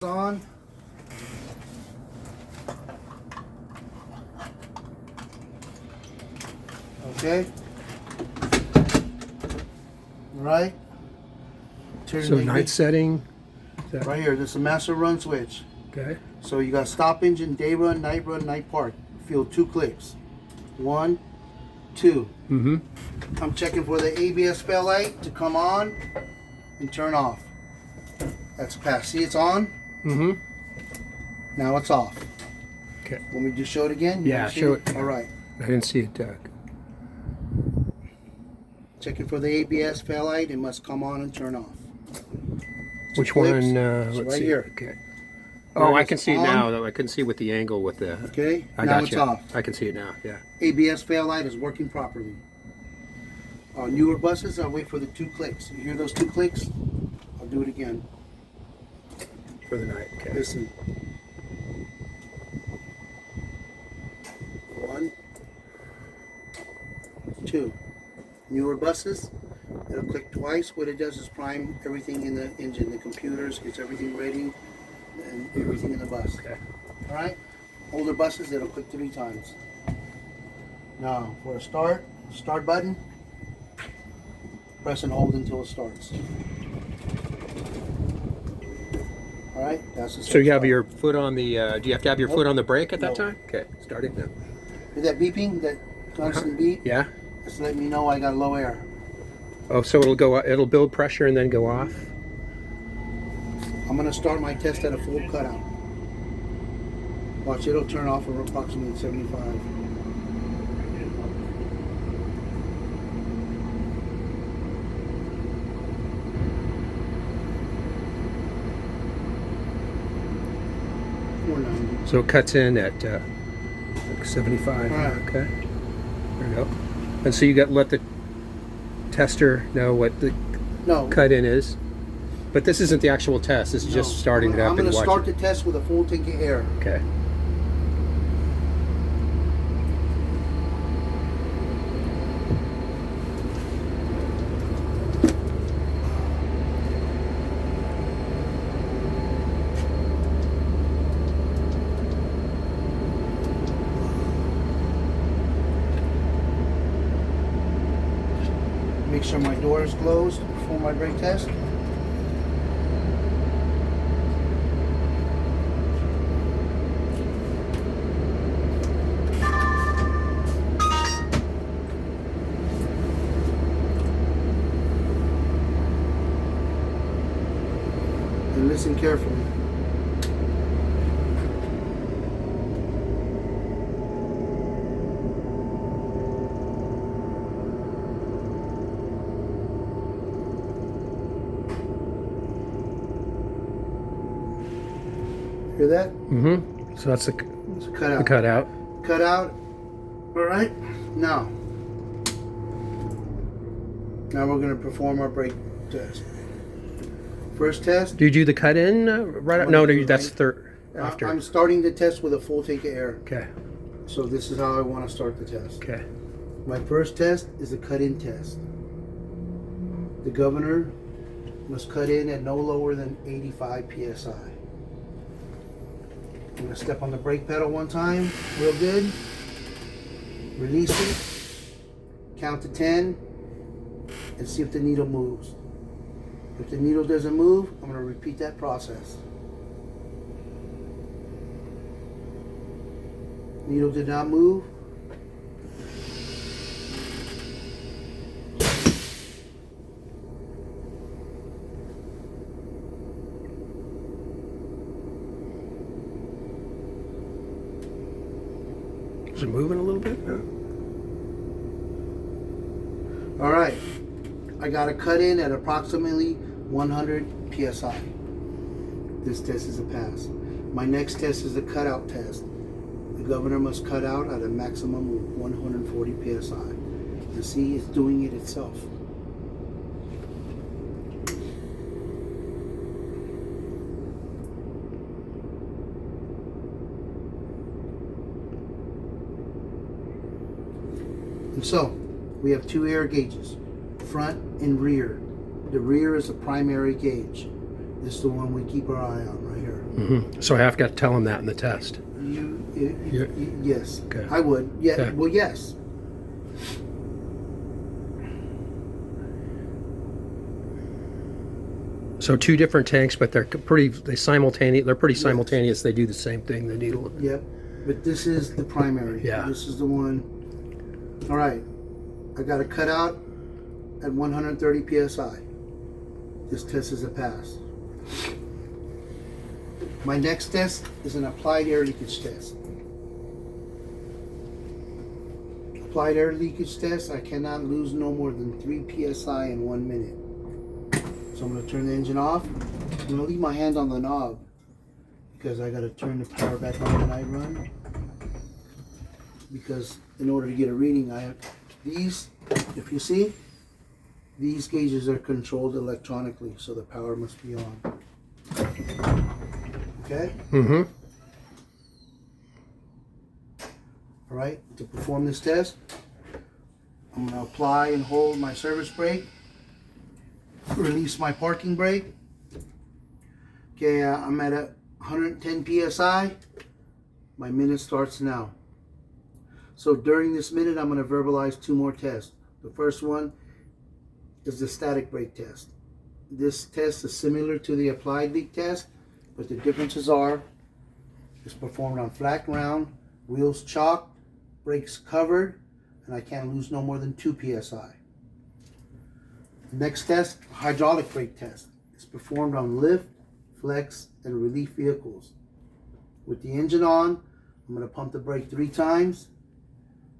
On. Okay. Right. So night setting. Right here. This is a master run switch. Okay. So you got stop engine, day run, night park. Feel 2 clicks. 1, 2. Mm-hmm. I'm checking for the ABS fail light to come on and turn off. That's passed. See, it's on. Mm-hmm. Now it's off. Okay. Want me to show it again? Yeah, show it. All right. I didn't see it, Doug. Checking for the ABS fail light. It must come on and turn off. Which clicks. one? It's Let's right see. here. Okay. Where Oh, I it's can see it on. now. Though I couldn't see with the angle with the. Okay. I now got it's you. off. I can see it now. Yeah. ABS fail light is working properly. On newer buses, I'll wait for the 2 clicks. You hear those 2 clicks? I'll do it again. For the night. Okay. Listen. 1, 2. Newer buses, it'll click twice. What it does is prime everything in the engine, the computers, gets everything ready, and everything in the bus. Okay. All right. Older buses, it'll click 3 times. Now, for a start button, press and hold until it starts. All right, that's the. So you have your foot on the. Do you have to have your foot on the brake at that No. time? Okay. Starting now. Hear that beeping, that constant beep? Yeah. Just let me know I got low air. Oh, so it'll go. It'll build pressure and then go off. I'm gonna start my test at a full cutout. Watch, it'll turn off at approximately 75. So it cuts in at like 75. Right. Okay. There we go. And so you got to let the tester know what the No. cut in is. But this isn't the actual test. This is just starting it up I'm and gonna watching. start the test with a full tank of air. Okay. Make sure my door is closed before my brake test. And listen carefully. Hear that? Mm-hmm. So that's It's a cutout. the cutout. Cut out. All right. Now we're going to perform our brake test. First test. Do you do the cut in right? I'm No, gonna do that's right- third after. I'm starting the test with a full tank of air. Okay. So this is how I want to start the test. Okay. My first test is a cut-in test. The governor must cut in at no lower than 85 psi. I'm going to step on the brake pedal one time, real good. Release it. Count to 10 and see if the needle moves. If the needle doesn't move, I'm going to repeat that process. Needle did not move. Is it moving a little bit? No. All right, I got a cut in at approximately 100 psi. This test is a pass. My next test is a cutout test. The governor must cut out at a maximum of 140 psi. You see, it's doing it itself. And so, we have 2 air gauges, front and rear. The rear is the primary gauge. This is the one we keep our eye on right here. So I have got to tell him that in the test. Yes. Okay. I would. Yeah. Okay. Well, yes. So two different tanks, but they're pretty simultaneous. They do the same thing, the needle. Yep. But this is the primary. Yeah. This is the one. All right. I got a cutout at 130 psi. This test is a pass. My next test is an applied air leakage test. Applied air leakage test, I cannot lose no more than 3 psi in 1 minute. So I'm going to turn the engine off. I'm going to leave my hand on the knob because I got to turn the power back on when I run. Because in order to get a reading, I have these, if you see, these gauges are controlled electronically, so the power must be on. Okay? Mm-hmm. All right, to perform this test, I'm going to apply and hold my service brake, release my parking brake. Okay, I'm at 110 psi. My minute starts now. So during this minute, I'm going to verbalize 2 more tests. The first one is the static brake test. This test is similar to the applied leak test, but the differences are it's performed on flat ground, wheels chalked, brakes covered, and I can't lose no more than 2 psi. The next test, hydraulic brake test. It's performed on lift, flex, and relief vehicles. With the engine on, I'm going to pump the brake 3 times.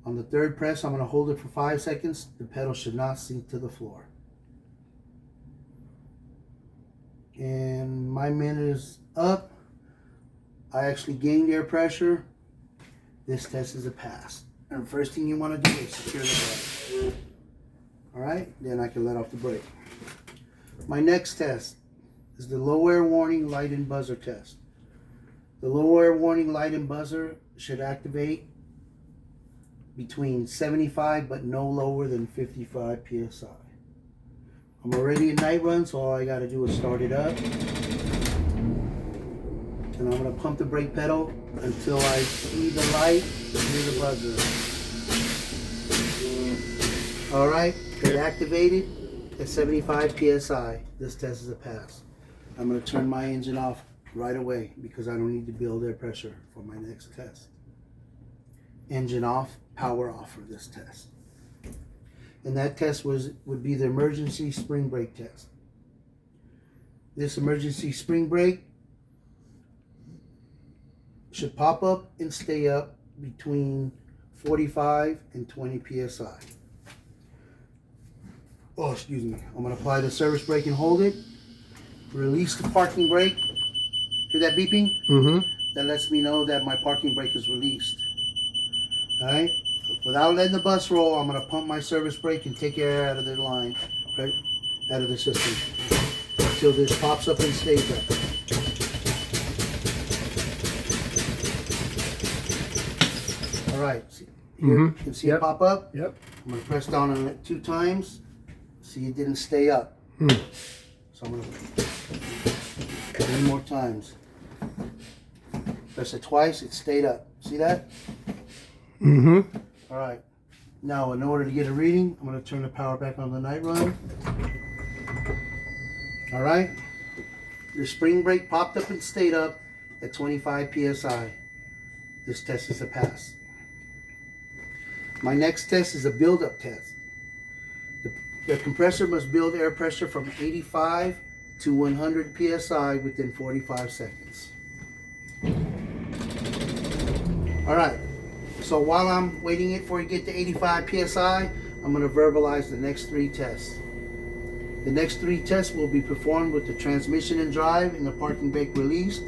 On the 3rd press, I'm going to hold it for 5 seconds. The pedal should not sink to the floor. And my minute is up. I actually gained air pressure. This test is a pass. And the first thing you want to do is secure the brake. Alright, then I can let off the brake. My next test is the low air warning light and buzzer test. The low air warning light and buzzer should activate between 75 but no lower than 55 psi. I'm already in night run, so all I got to do is start it up. And I'm going to pump the brake pedal until I see the light and hear the buzzer. Alright, it activated at 75 psi. This test is a pass. I'm going to turn my engine off right away because I don't need to build air pressure for my next test. Engine off, power off for this test. And that test would be the emergency spring brake test. This emergency spring brake should pop up and stay up between 45 and 20 psi. Oh, excuse me. I'm going to apply the service brake and hold it. Release the parking brake. Hear that beeping? Mm-hmm. That lets me know that my parking brake is released. Alright? Without letting the bus roll, I'm going to pump my service brake and take air out of the line, right? Out of the system. Until this pops up and stays up. Alright. Here, you can see it pop up? Yep. I'm going to press down on it 2 times. See, it didn't stay up. So I'm going to 3 more times. Press it twice, it stayed up. See that? Mm-hmm. All right. Now, in order to get a reading, I'm going to turn the power back on the night run. All right. The spring brake popped up and stayed up at 25 psi. This test is a pass. My next test is a build-up test. The compressor must build air pressure from 85 to 100 psi within 45 seconds. All right. So while I'm waiting it for it to get to 85 psi, I'm going to verbalize the next 3 tests. The next 3 tests will be performed with the transmission and drive and the parking brake released.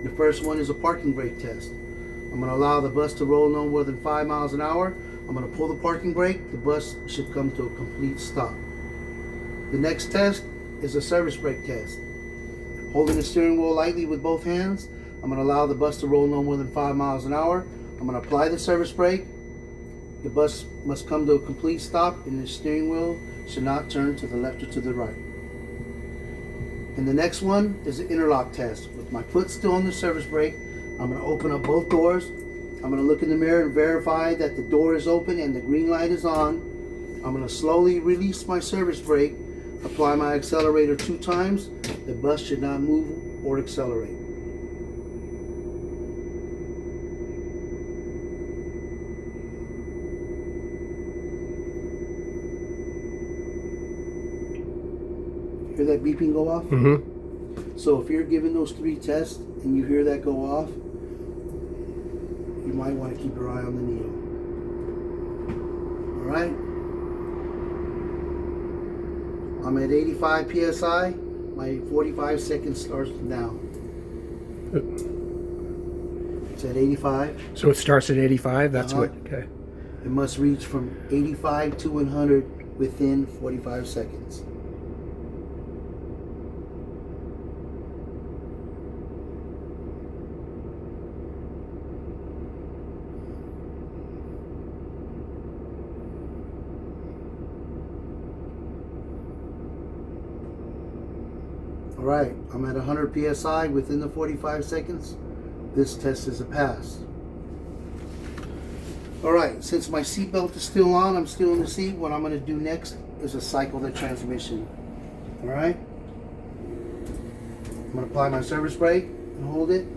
The first one is a parking brake test. I'm going to allow the bus to roll no more than 5 miles an hour. I'm going to pull the parking brake. The bus should come to a complete stop. The next test is a service brake test. Holding the steering wheel lightly with both hands, I'm going to allow the bus to roll no more than 5 miles an hour. I'm going to apply the service brake. The bus must come to a complete stop and the steering wheel should not turn to the left or to the right. And the next one is the interlock test. With with my foot still on the service brake, I'm going to open up both doors. I'm going to look in the mirror and verify that the door is open and the green light is on. I'm going to slowly release my service brake, apply my accelerator 2 times. The bus should not move or accelerate. Hear that beeping go off? Mm-hmm. So if you're given those 3 tests and you hear that go off, you might want to keep your eye on the needle. All right? I'm at 85 PSI. My 45 seconds starts now. It's at 85. So it starts at 85? That's what, okay. It must reach from 85 to 100 within 45 seconds. Alright, I'm at 100 PSI within the 45 seconds. This test is a pass. Alright, since my seatbelt is still on, I'm still in the seat, what I'm going to do next is a cycle the transmission. Alright? I'm going to apply my service brake and hold it.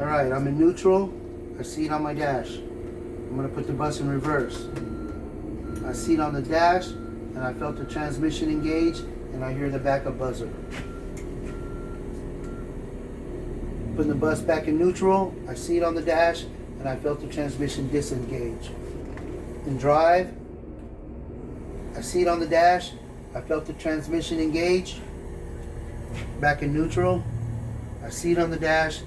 Alright, I'm in neutral. I see it on my dash. I'm going to put the bus in reverse. I see it on the dash and I felt the transmission engage. And I hear the backup buzzer. Putting the bus back in neutral, I see it on the dash, and I felt the transmission disengage. In drive, I see it on the dash, I felt the transmission engage. Back in neutral, I see it on the dash,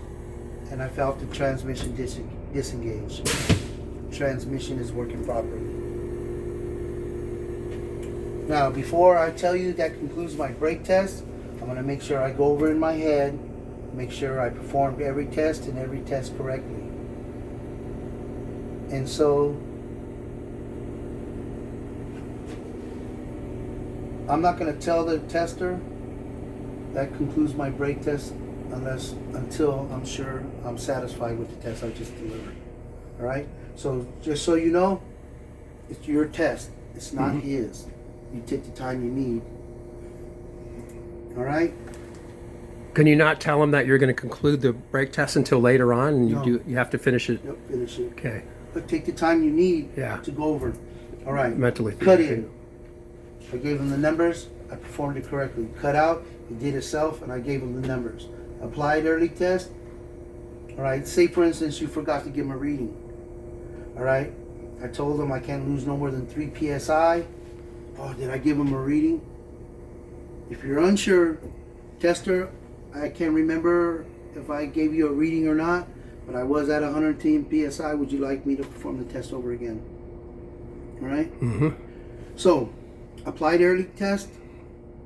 and I felt the transmission disengage. Transmission is working properly. Now, before I tell you that concludes my brake test, I'm going to make sure I go over in my head, make sure I performed every test and every test correctly. And so, I'm not going to tell the tester that concludes my brake test until I'm sure I'm satisfied with the test I just delivered. All right? So, just so you know, it's your test. It's not his. You take the time you need. All right? Can you not tell them that you're going to conclude the brake test until later on, and you have to finish it? Yep, finish it. Okay. But take the time you need Yeah. to go over. All right. Mentally. Cut in. I gave him the numbers. I performed it correctly. Cut out. He did itself, and I gave him the numbers. Applied early test. All right. Say, for instance, you forgot to give him a reading. All right. I told him I can't lose no more than 3 PSI. Oh, did I give him a reading? If you're unsure, tester, I can't remember if I gave you a reading or not, but I was at 110 PSI. Would you like me to perform the test over again? All right? Mm-hmm. So, applied early test,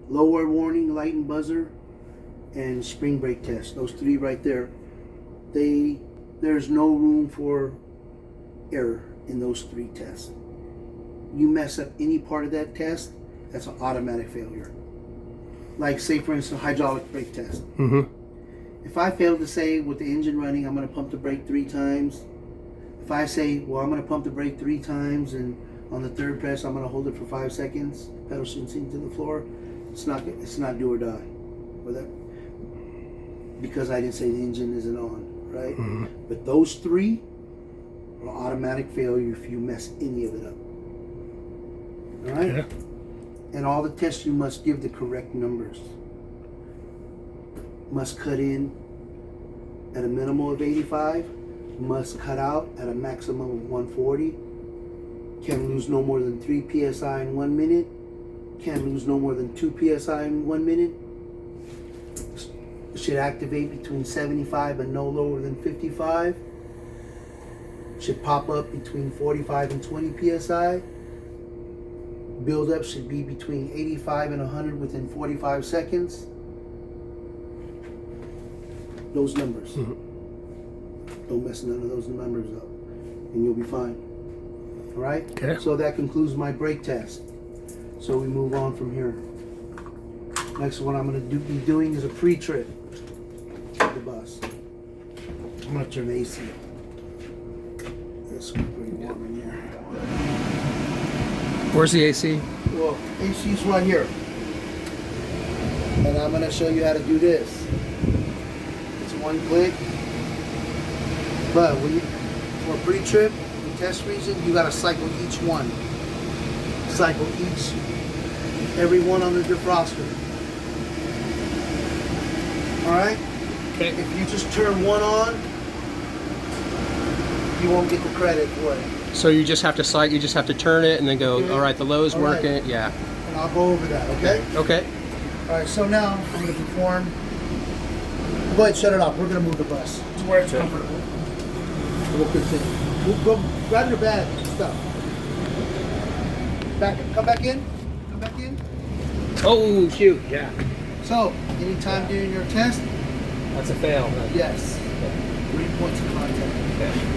lower warning, light and buzzer, and spring brake test. Those 3 right there. There's no room for error in those 3 tests. You mess up any part of that test, that's an automatic failure. Like, say, for instance, hydraulic brake test. Mm-hmm. If I fail to say with the engine running, I'm going to pump the brake 3 times. If I say, well, I'm going to pump the brake 3 times, and on the 3rd press, I'm going to hold it for 5 seconds, pedal should sink to the floor, it's not do or die. With that, because I didn't say the engine isn't on, right? Mm-hmm. But those 3 are automatic failure if you mess any of it up. All right? Yeah. And all the tests, you must give the correct numbers. Must cut in at a minimum of 85. Must cut out at a maximum of 140. Can lose no more than 3 PSI in 1 minute. Can lose no more than 2 PSI in 1 minute. Should activate between 75 and no lower than 55. Should pop up between 45 and 20 PSI. Build up should be between 85 and 100 within 45 seconds. Those numbers. Mm-hmm. Don't mess none of those numbers up, and you'll be fine. All right? Okay. So that concludes my brake test. So we move on from here. Next one I'm going to be doing is a pre-trip. bus. I'm gonna turn the AC on. It's pretty warm in here. Where's the AC? Well, AC's right here. And I'm gonna show you how to do this. It's one click. But when you, for a pre-trip, the test reason, you gotta cycle each one. Cycle every one on the defroster. Alright? Okay. If you just turn one on, you won't get the credit for it. So you just have to you just have to turn it and then go, Okay. all right, the low is All right. working. Yeah. And I'll go over that, okay? Okay. Alright, so now I'm gonna perform. Go ahead, shut it off. We're gonna move the bus to where it's comfortable. We'll continue. We'll go grab your bag and stuff. Come back in. Come back in. Oh, shoot. Yeah. So, anytime during your test, That's a fail. yes. 3 points of contact. Okay.